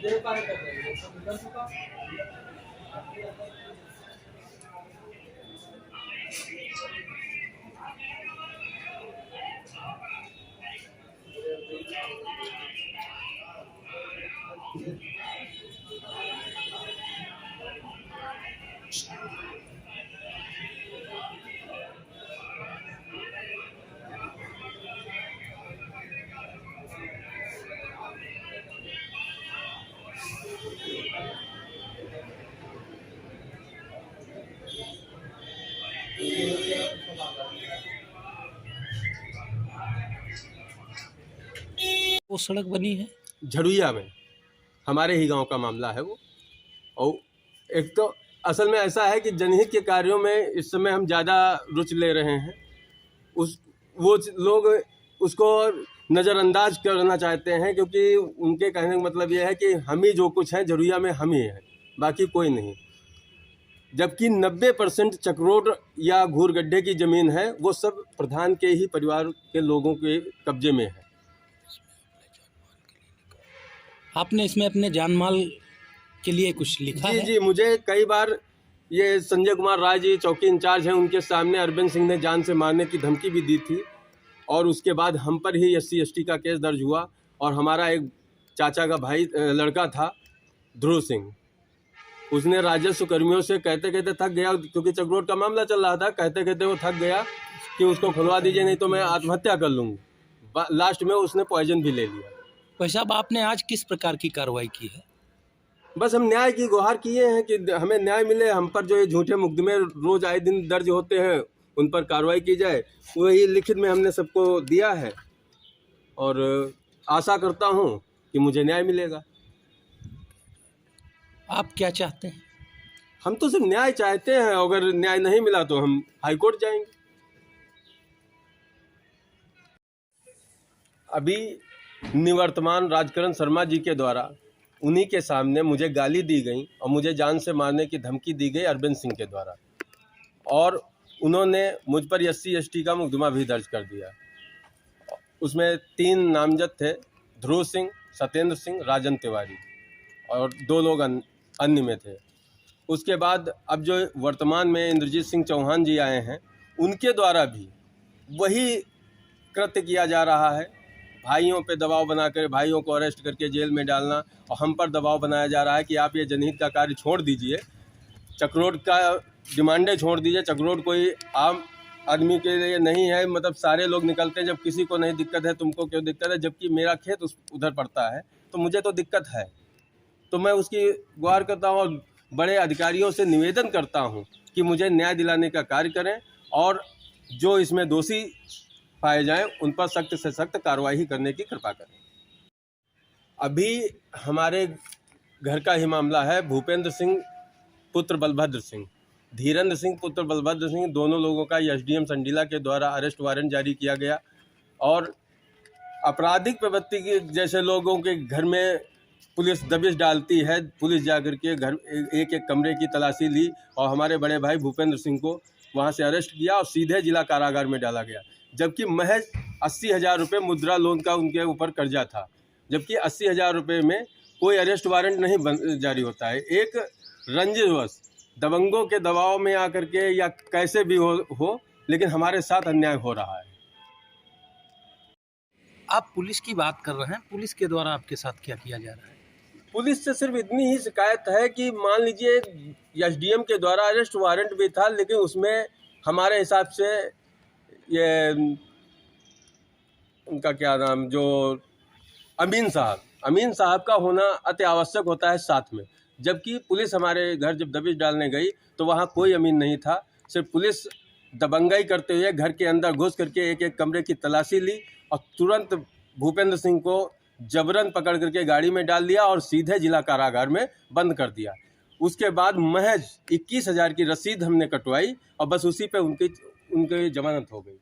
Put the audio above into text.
वो सड़क बनी है झड़ुइया में, हमारे ही गांव का मामला है वो। और एक तो असल में ऐसा है कि जनहित के कार्यों में इस समय हम ज़्यादा रुचि ले रहे हैं। वो लोग उसको नज़रअंदाज करना चाहते हैं, क्योंकि उनके कहने का मतलब ये है कि हम ही जो कुछ है झड़ुइया में हम ही हैं, बाकी कोई नहीं। जबकि 90% चक्रोड या घूरगड्ढे की ज़मीन है वो सब प्रधान के ही परिवार के लोगों के कब्जे में है। आपने इसमें अपने जानमाल के लिए कुछ लिखा है? जी, मुझे कई बार ये संजय कुमार राय जी चौकी इंचार्ज हैं, उनके सामने अरविंद सिंह ने जान से मारने की धमकी भी दी थी। और उसके बाद हम पर ही SC/ST का केस दर्ज हुआ। और हमारा एक चाचा का भाई लड़का था ध्रुव सिंह, उसने राजस्व कर्मियों से कहते कहते थक गया, क्योंकि चक्रोड का मामला चल रहा था, कहते कहते वो थक गया कि उसको खुलवा दीजिए नहीं तो मैं आत्महत्या कर लूँगा। लास्ट में उसने पॉइजन भी ले लिया। भाई साहब, आपने आज किस प्रकार की कार्रवाई की है? बस हम न्याय की गुहार किए हैं कि हमें न्याय मिले। हम पर जो ये झूठे मुकदमे रोज आए दिन दर्ज होते हैं उन पर कार्रवाई की जाए, वही लिखित में हमने सबको दिया है। और आशा करता हूँ कि मुझे न्याय मिलेगा। आप क्या चाहते हैं? हम तो सिर्फ न्याय चाहते हैं, अगर न्याय नहीं मिला तो हम हाई कोर्ट जाएंगे। अभी निवर्तमान राजकरण शर्मा जी के द्वारा उन्हीं के सामने मुझे गाली दी गई और मुझे जान से मारने की धमकी दी गई अरविंद सिंह के द्वारा। और उन्होंने मुझ पर SC/ST का मुकदमा भी दर्ज कर दिया। उसमें 3 नामजद थे, ध्रुव सिंह, सत्येंद्र सिंह, राजन तिवारी, और 2 लोग अन्य में थे। उसके बाद अब जो वर्तमान में इंद्रजीत सिंह चौहान जी आए हैं, उनके द्वारा भी वही कृत्य किया जा रहा है। भाइयों पे दबाव बनाकर भाइयों को अरेस्ट करके जेल में डालना, और हम पर दबाव बनाया जा रहा है कि आप ये जनहित का कार्य छोड़ दीजिए, चक्रोड का डिमांडें छोड़ दीजिए। चक्रोड कोई आम आदमी के लिए नहीं है, मतलब सारे लोग निकलते हैं। जब किसी को नहीं दिक्कत है, तुमको क्यों दिक्कत है? जबकि मेरा खेत उधर पड़ता है तो मुझे तो दिक्कत है। तो मैं उसकी गुहार करता हूँ और बड़े अधिकारियों से निवेदन करता हूँ कि मुझे न्याय दिलाने का कार्य करें, और जो इसमें दोषी पाए जाएं उन पर सख्त से सख्त कार्रवाई करने की कृपा करें। अभी हमारे घर का ही मामला है। भूपेंद्र सिंह पुत्र बलभद्र सिंह, धीरेन्द्र सिंह पुत्र बलभद्र सिंह, दोनों लोगों का SDM संडीला के द्वारा अरेस्ट वारंट जारी किया गया। और आपराधिक प्रवृत्ति के जैसे लोगों के घर में पुलिस दबिश डालती है, पुलिस जाकर के घर एक एक कमरे की तलाशी ली और हमारे बड़े भाई भूपेंद्र सिंह को वहां से अरेस्ट किया और सीधे जिला कारागार में डाला गया। जबकि महज 80,000 रुपये मुद्रा लोन का उनके ऊपर कर्जा था। जबकि 80,000 रुपये में कोई अरेस्ट वारंट नहीं जारी होता है। एक रंजिशवश दबंगों के दबाव में आकर के या कैसे भी हो, लेकिन हमारे साथ अन्याय हो रहा है। आप पुलिस की बात कर रहे हैं, पुलिस के द्वारा आपके साथ क्या किया जा रहा है? पुलिस से सिर्फ इतनी ही शिकायत है कि मान लीजिए SDM के द्वारा अरेस्ट वारंट भी था, लेकिन उसमें हमारे हिसाब से ये उनका क्या नाम, जो अमीन साहब का होना अति आवश्यक होता है साथ में। जबकि पुलिस हमारे घर जब दबिश डालने गई तो वहाँ कोई अमीन नहीं था। सिर्फ पुलिस दबंगाई करते हुए घर के अंदर घुस करके एक एक कमरे की तलाशी ली और तुरंत भूपेंद्र सिंह को जबरन पकड़ करके गाड़ी में डाल दिया और सीधे जिला कारागार में बंद कर दिया। उसके बाद महज 21,000 की रसीद हमने कटवाई और बस उसी पे उनकी जमानत हो गई।